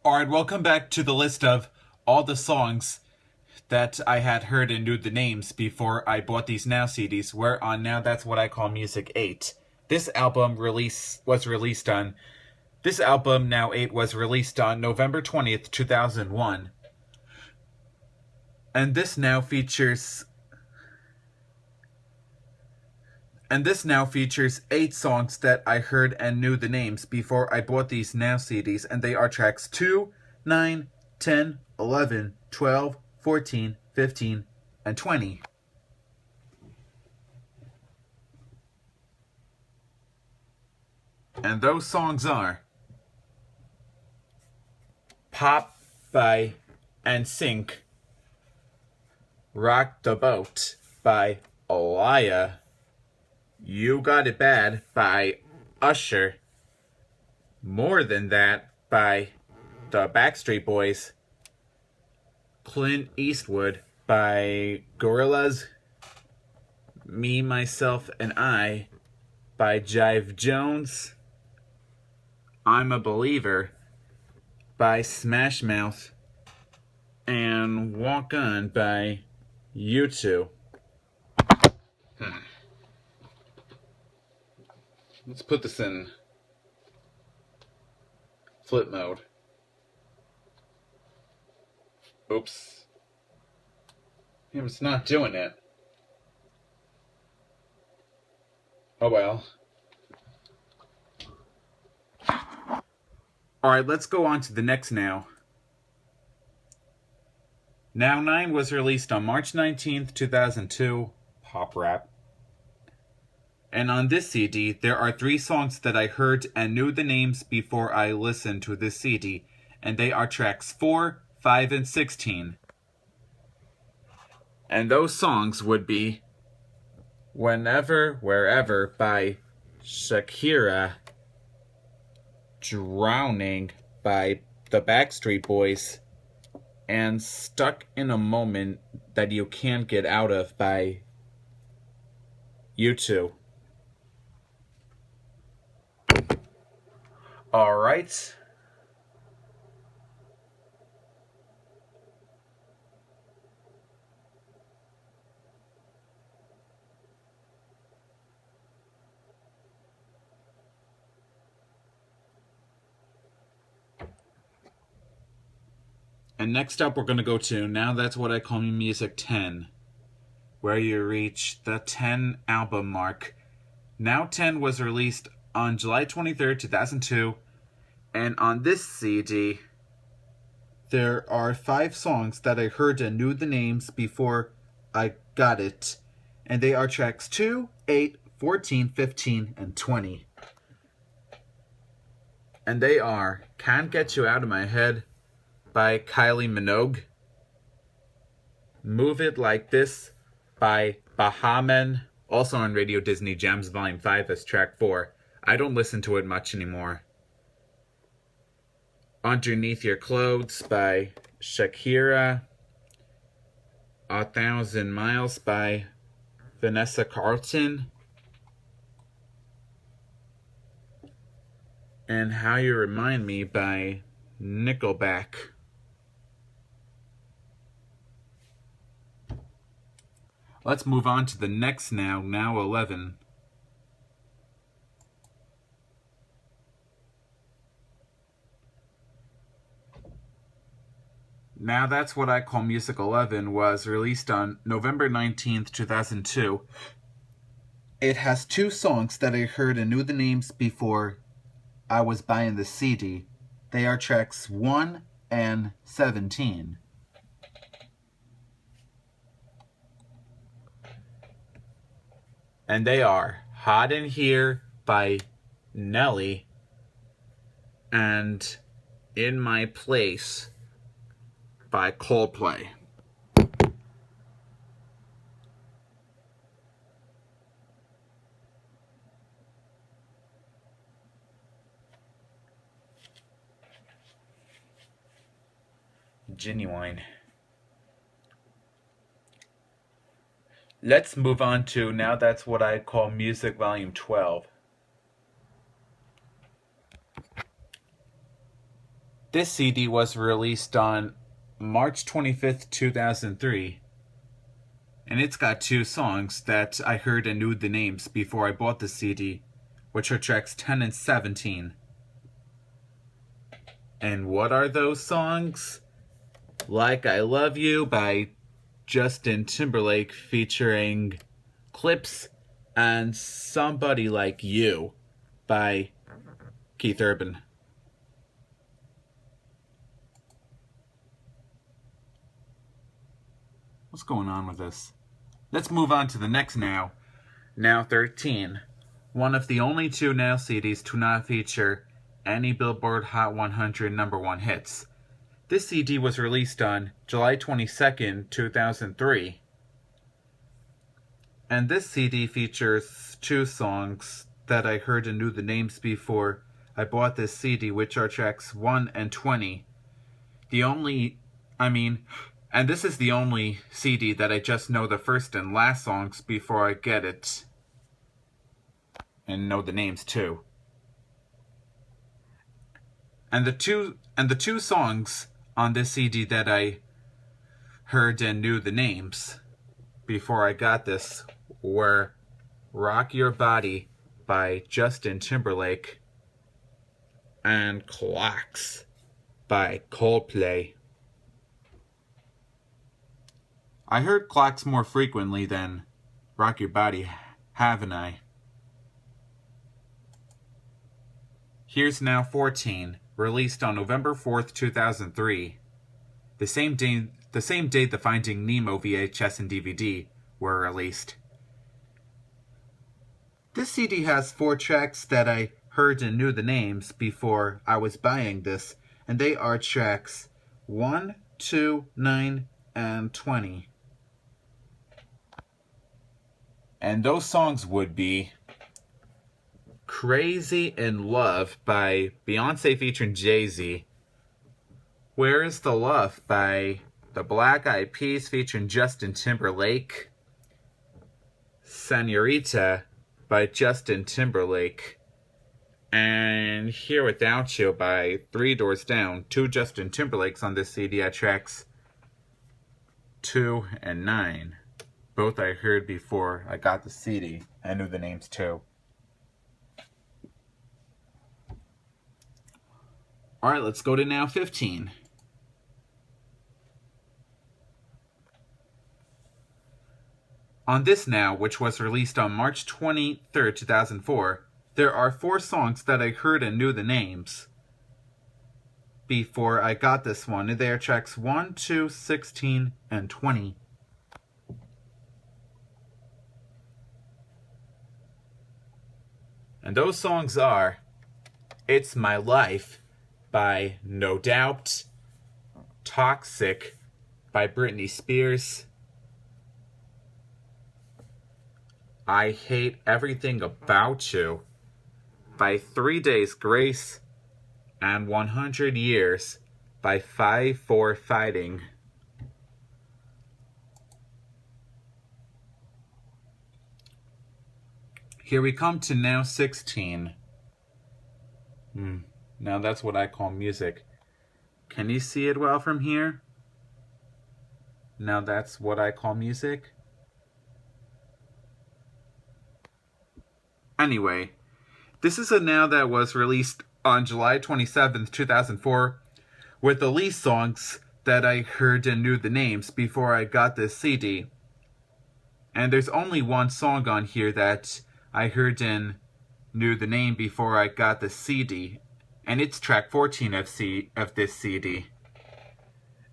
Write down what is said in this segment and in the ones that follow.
Alright, welcome back to the list of all the songs that I had heard and knew the names before I bought these Now CDs. We're on Now That's What I Call Music 8. This album was released on Now 8 was released on November 20th, 2001. And this now features 8 songs that I heard and knew the names before I bought these Now CDs, and they are tracks 2, 9, 10, 11, 12, 14, 15, and 20. And those songs are Pop by NSYNC, Rock the Boat by Aaliyah, You Got It Bad by Usher, More Than That by the Backstreet Boys, Clint Eastwood by Gorillaz, Me, Myself, and I by Jive Jones, I'm a Believer by Smash Mouth, and Walk On by U2. Let's put this in flip mode. Oops. It's not doing it. Oh well. Alright, let's go on to the next Now. Now 9 was released on March 19th, 2002. Pop rap. And on this CD, there are 3 songs that I heard and knew the names before I listened to this CD. And they are tracks 4, 5, and 16. And those songs would be Whenever, Wherever by Shakira, Drowning by the Backstreet Boys, and Stuck in a Moment That You Can't Get Out of by U2. Alright. And next up, we're going to go to Now That's What I Call Music 10, where you reach the 10 album mark. Now 10 was released on July 23rd, 2002, and on this CD, there are 5 songs that I heard and knew the names before I got it, and they are tracks 2, 8, 14, 15, and 20. And they are Can't Get You Out of My Head by Kylie Minogue, Move It Like This by Bahamen, also on Radio Disney Gems Volume 5 as track 4. I don't listen to it much anymore. Underneath Your Clothes by Shakira, 1,000 Miles by Vanessa Carlton, and How You Remind Me by Nickelback. Let's move on to the next Now 11. Now That's What I Call Music 11 was released on November 19th, 2002. It has 2 songs that I heard and knew the names before I was buying the CD. They are tracks 1 and 17. And they are Hot in Here by Nelly and In My Place by Coldplay. Genuine. Let's move on to Now That's What I Call Music Volume 12. This CD was released on March 25th, 2003. And it's got 2 songs that I heard and knew the names before I bought the CD, which are tracks 10 and 17. And what are those songs? Like I Love You by Justin Timberlake featuring Clips, and Somebody Like You by Keith Urban. What's going on with this? Let's move on to the next Now. Now 13. One of the only 2 Now CDs to not feature any Billboard Hot 100 #1 hits. This CD was released on July 22nd, 2003. And this CD features 2 songs that I heard and knew the names before I bought this CD, which are tracks 1 and 20. And this is the only CD that I just know the first and last songs before I get it. And know the names too. And the two songs on this CD that I heard and knew the names before I got this were Rock Your Body by Justin Timberlake and Clocks by Coldplay. I heard Clocks more frequently than Rock Your Body, haven't I? Here's Now 14, released on November 4th, 2003. The same day the Finding Nemo VHS and DVD were released. This CD has 4 tracks that I heard and knew the names before I was buying this, and they are tracks 1, 2, 9, and 20. And those songs would be Crazy in Love by Beyonce featuring Jay-Z, Where is the Love by the Black Eyed Peas featuring Justin Timberlake, Senorita by Justin Timberlake, and Here Without You by Three Doors Down. 2 Justin Timberlakes on this CD at tracks 2 and 9. Both I heard before I got the CD. I knew the names too. Alright, let's go to Now 15. On this Now, which was released on March 23rd, 2004, there are 4 songs that I heard and knew the names before I got this one. They are tracks 1, 2, 16, and 20. And those songs are It's My Life by No Doubt, Toxic by Britney Spears, I Hate Everything About You by 3 Days Grace, and 100 Years by 5-4 Fighting. Here we come to Now 16. Now that's what I call music. Can you see it well from here? Now that's what I call music. Anyway, this is a Now that was released on July 27th, 2004, with the least songs that I heard and knew the names before I got this CD. And there's only one song on here that I heard and knew the name before I got the CD, and it's track 14 of this CD.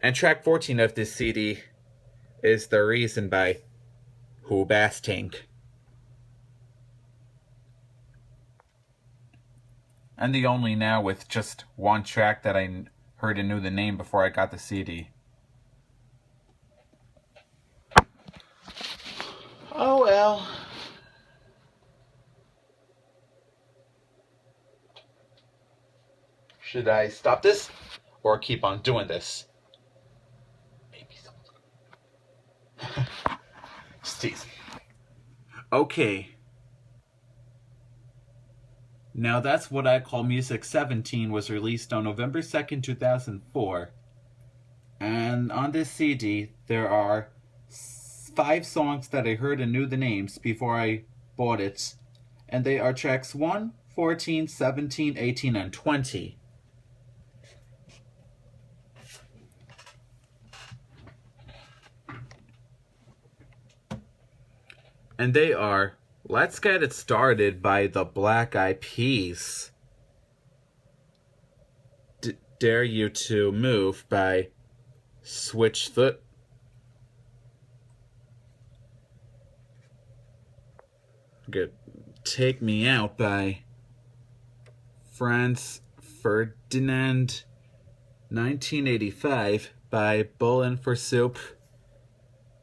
And track 14 of this CD is The Reason by Hoobastank. And the only Now with just one track that I heard and knew the name before I got the CD. Oh well. Should I stop this or keep on doing this? Maybe someone's Just teasing. Okay. Now That's What I Call Music 17 was released on November 2nd, 2004. And on this CD, there are 5 songs that I heard and knew the names before I bought it. And they are tracks 1, 14, 17, 18, and 20. And they are Let's Get It Started by the Black Eyed Peas, Dare You to Move by Switchfoot, Take Me Out by Franz Ferdinand, 1985 by Bowlin' for Soup,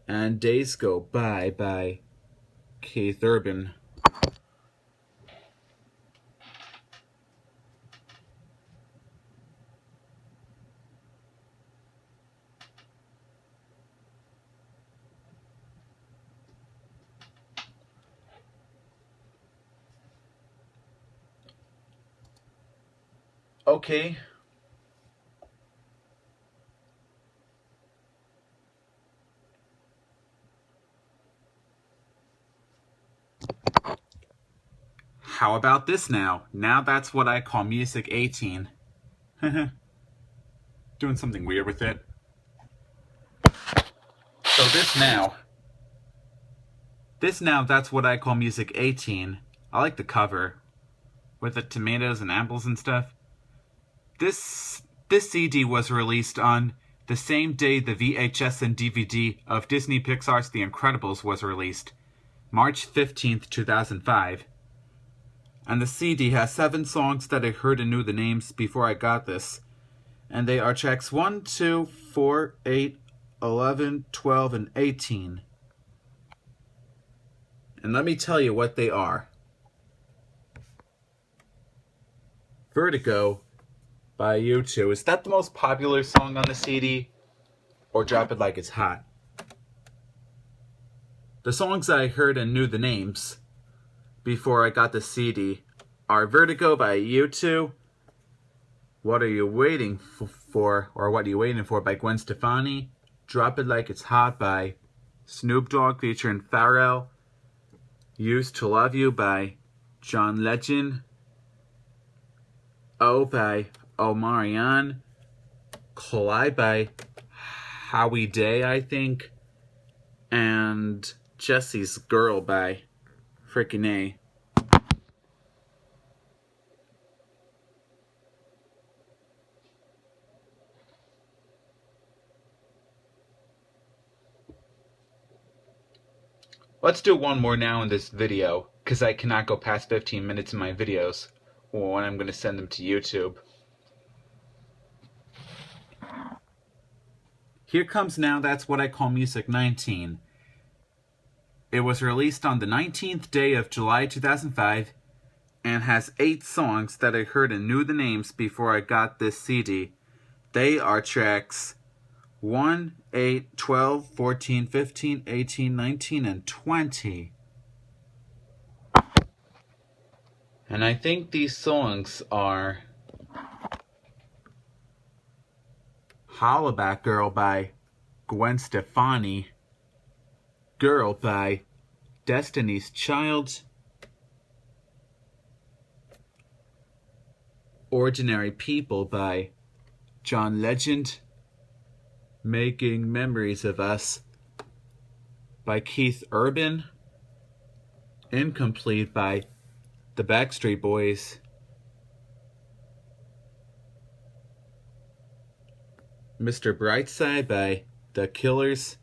and Days Go by Keith Urban. Okay. How about this now? Now That's What I Call Music 18. Doing something weird with it. So this now, That's What I Call Music 18. I like the cover with the tomatoes and apples and stuff. This CD was released on the same day the VHS and DVD of Disney Pixar's The Incredibles was released, March 15th, 2005. And the CD has 7 songs that I heard and knew the names before I got this. And they are tracks 1, 2, 4, 8, 11, 12, and 18. And let me tell you what they are. Vertigo by U2. Is that the most popular song on the CD? Or Drop It Like It's Hot? The songs I heard and knew the names before I got the CD are Vertigo by U2, What Are You Waiting For, or What Are You Waiting For by Gwen Stefani, Drop It Like It's Hot by Snoop Dogg featuring Pharrell, Used to Love You by John Legend, Oh by Omarion, Collide by Howie Day, I think, and Jesse's Girl by Frickin' A. Let's do one more now in this video, because I cannot go past 15 minutes in my videos when I'm going to send them to YouTube. Here comes Now That's What I Call Music 19. It was released on the 19th day of July 2005 and has 8 songs that I heard and knew the names before I got this CD. They are tracks 1, 8, 12, 14, 15, 18, 19, and 20. And I think these songs are Hollaback Girl by Gwen Stefani, Girl by Destiny's Child, Ordinary People by John Legend, Making Memories of Us by Keith Urban, Incomplete by the Backstreet Boys, Mr. Brightside by The Killers,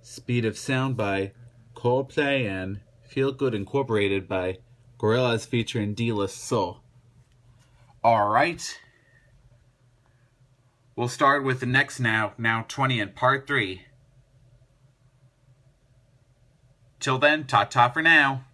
Speed of Sound by Coldplay, and Feel Good Incorporated by Gorillaz featuring De La Soul. Alright. We'll start with the next Now 20 in part 3. Till then, ta-ta for now.